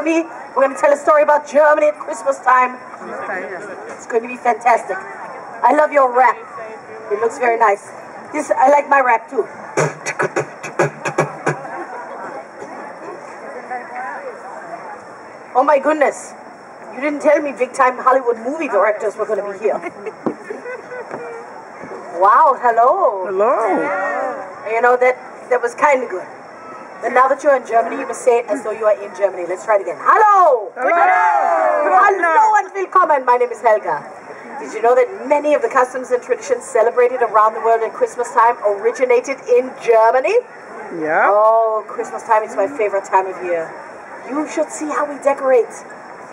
follow me. We're going to tell a story about Germany at Christmas time. It's going to be fantastic. I love your rap. It looks very nice. I like my rap too. Oh my goodness. You didn't tell me big time Hollywood movie directors were going to be here. Wow, hello. Hello. You know, that was kind of good. And now that you're in Germany, you must say it as though you are in Germany. Let's try it again. Hello. Hello. Hello and willkommen. My name is Helga. Did you know that many of the customs and traditions celebrated around the world at Christmas time originated in Germany? Yeah. Oh, Christmas time is my favorite time of year. You should see how we decorate.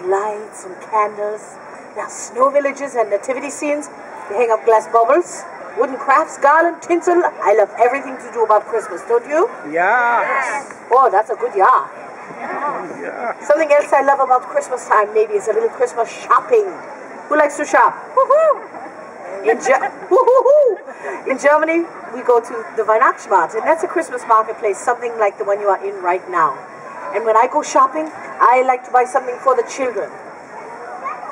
Lights and candles. There are snow villages and nativity scenes. We hang up glass bubbles, wooden crafts, garland, tinsel. I love everything to do about Christmas, don't you? Yeah. Oh, that's a good yeah. Yeah. Something else I love about Christmas time maybe is a little Christmas shopping. Who likes to shop? In Germany, we go to the Weihnachtsmarkt, and that's a Christmas marketplace, something like the one you are in right now. And when I go shopping, I like to buy something for the children.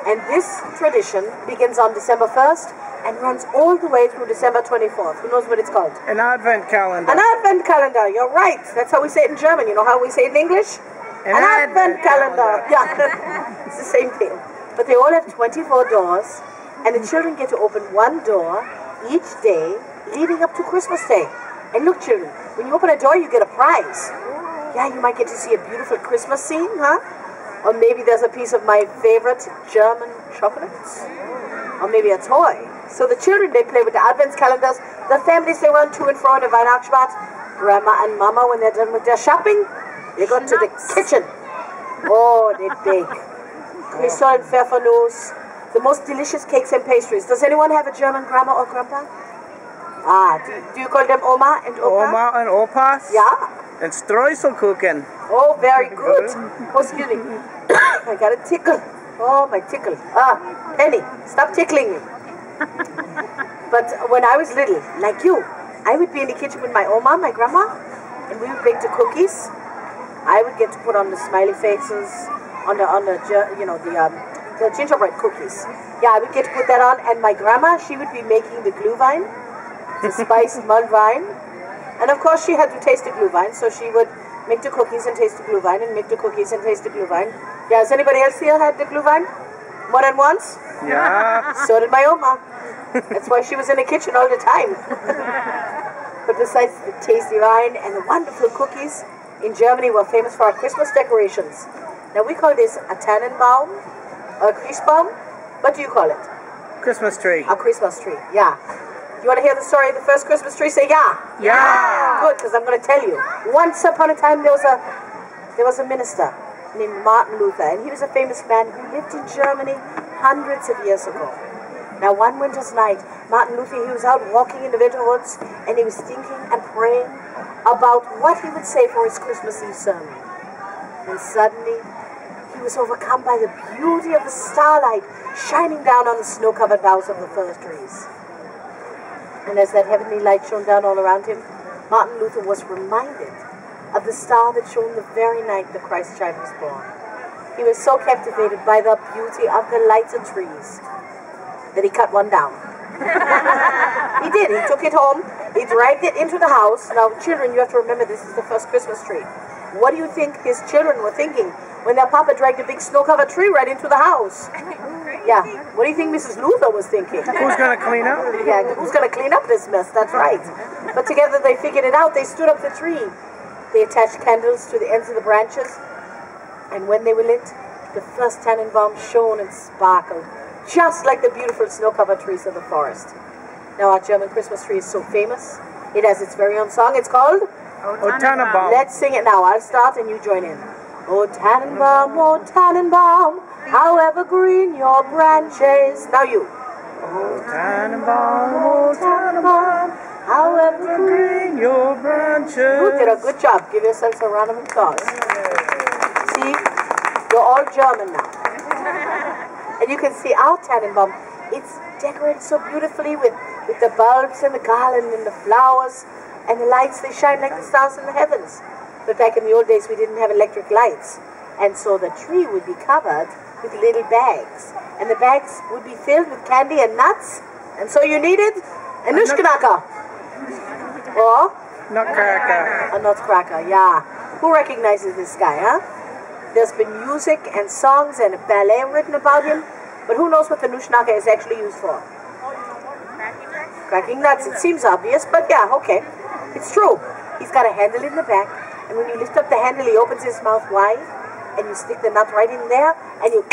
And this tradition begins on December 1st and runs all the way through December 24th. Who knows what it's called? An advent calendar. An advent calendar, you're right. That's how we say it in German. You know how we say it in English? An advent calendar. Yeah, it's the same thing. But they all have 24 doors, and the children get to open one door each day leading up to Christmas Day. And look, children, when you open a door, you get a prize. Yeah, you might get to see a beautiful Christmas scene, huh? Or maybe there's a piece of my favorite German chocolates. Or maybe a toy. So the children, they play with the advent calendars. The families, they run to and fro in the Weihnachtsmarkt. Grandma and Mama, when they're done with their shopping, they go to the kitchen. Oh, they bake. Crystal and Pfeffernuss. The most delicious cakes and pastries. Does anyone have a German grandma or grandpa? Ah, do you call them Oma and Opa? Oma and Opas? Yeah. And Streuselkuchen. Oh, very good. Oh, excuse me. I got a tickle. Oh, my tickle. Ah, Penny, stop tickling me. But when I was little, like you, I would be in the kitchen with my Oma, my grandma, and we would bake the cookies. I would get to put on the smiley faces, on the gingerbread cookies. Yeah, I would get to put that on, and my grandma, she would be making the glühwein, the spiced mulled wine. And of course she had to taste the glühwein, so she would make the cookies and taste the glühwein, and make the cookies and taste the glühwein. Yeah, has anybody else here had the glühwein? More than once? Yeah. So did my Oma. That's why she was in the kitchen all the time. But besides the tasty wine and the wonderful cookies, in Germany we're famous for our Christmas decorations. Now we call this a Tannenbaum, or a Christbaum. What do you call it? Christmas tree. A Christmas tree, yeah. You want to hear the story of the first Christmas tree? Say yeah. Yeah. Good, because I'm going to tell you. Once upon a time there was a minister named Martin Luther, and he was a famous man who lived in Germany hundreds of years ago. Now one winter's night, Martin Luther, he was out walking in the winter woods, and he was thinking and praying about what he would say for his Christmas Eve sermon. And suddenly, he was overcome by the beauty of the starlight shining down on the snow-covered boughs of the fir trees. And as that heavenly light shone down all around him, Martin Luther was reminded of the star that shone the very night the Christ child was born. He was so captivated by the beauty of the lighted trees that he cut one down. He did. He took it home. He dragged it into the house. Now, children, you have to remember this is the first Christmas tree. What do you think his children were thinking when their papa dragged a big snow-covered tree right into the house? Yeah. What do you think Mrs. Luther was thinking? Who's going to clean up? Yeah, who's going to clean up this mess? That's right. But together they figured it out. They stood up the tree. They attached candles to the ends of the branches. And when they were lit, the first Tannenbaum shone and sparkled, just like the beautiful snow-covered trees of the forest. Now our German Christmas tree is so famous. It has its very own song. It's called O Tannenbaum. Let's sing it now. I'll start and you join in. O Tannenbaum, however green your branches. Now you. O Tannenbaum, however green your branches. You did a good job. Give yourselves a round of applause. See, you're all German now. And you can see our Tannenbaum. It's decorated so beautifully with the bulbs and the garland and the flowers and the lights. They shine like the stars in the heavens. But back in the old days, we didn't have electric lights. And so the tree would be covered with little bags. And the bags would be filled with candy and nuts. And so you needed a nutcracker. Or? Nutcracker. A nutcracker, yeah. Who recognizes this guy, huh? There's been music and songs and a ballet written about him. But who knows what the nutcracker is actually used for? Cracking nuts. It seems obvious, but yeah, okay. It's true. He's got a handle in the back. And when you lift up the handle, he opens his mouth wide. And you stick the nut right in there. And you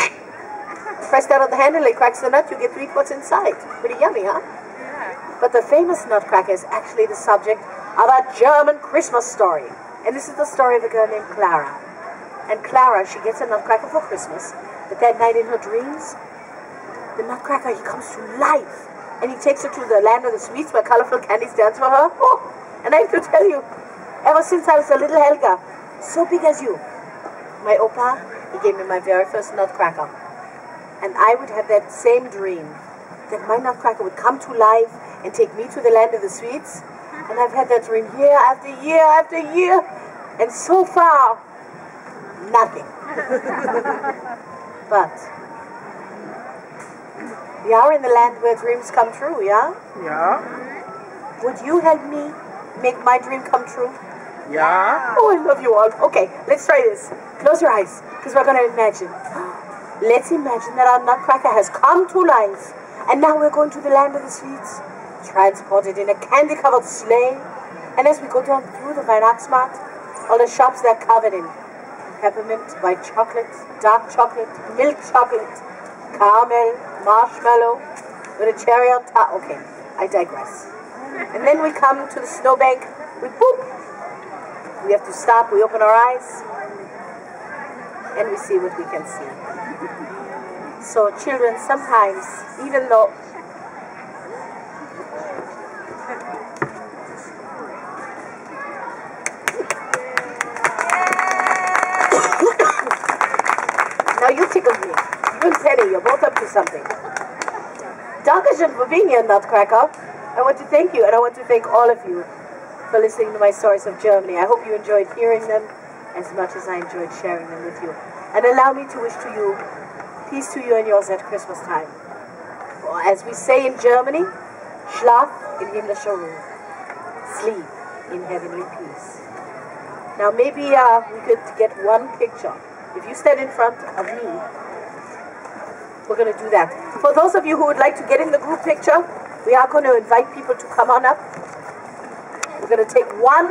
press down on the handle, it cracks the nut, you get to eat what's inside. Pretty yummy, huh? Yeah. But the famous nutcracker is actually the subject of a German Christmas story. And this is the story of a girl named Clara. And Clara, she gets a nutcracker for Christmas. But that night in her dreams, the nutcracker, he comes to life. And he takes her to the land of the sweets where colorful candy stands for her. Oh, and I have to tell you, ever since I was a little Helga, so big as you, my opa, he gave me my very first nutcracker. And I would have that same dream, that my nutcracker would come to life and take me to the land of the sweets. And I've had that dream year after year after year. And so far, nothing. But we are in the land where dreams come true, yeah? Yeah. Would you help me make my dream come true? Yeah. Oh, I love you all. Okay, let's try this. Close your eyes, because we're going to imagine. Let's imagine that our nutcracker has come to life. And now we're going to the land of the sweets, transported in a candy-covered sleigh. And as we go down through the Weihnachtsmarkt, all the shops, they're covered in peppermint, white chocolate, dark chocolate, milk chocolate, caramel, marshmallow, with a cherry on top. Okay, I digress. And then we come to the snowbank. We boop. We have to stop. We open our eyes. And we see what we can see. So children, sometimes, even though... Now you tickled me. You and Penny, you're both up to something. Dankeschön for being here, Nutcracker. I want to thank you, and I want to thank all of you for listening to my stories of Germany. I hope you enjoyed hearing them as much as I enjoyed sharing them with you. And allow me to wish to you peace to you and yours at Christmas time. Or as we say in Germany, Schlaf in himmlischer Ruhe. Sleep in heavenly peace. Now maybe we could get one picture. If you stand in front of me, we're going to do that. For those of you who would like to get in the group picture, we are going to invite people to come on up. We're going to take one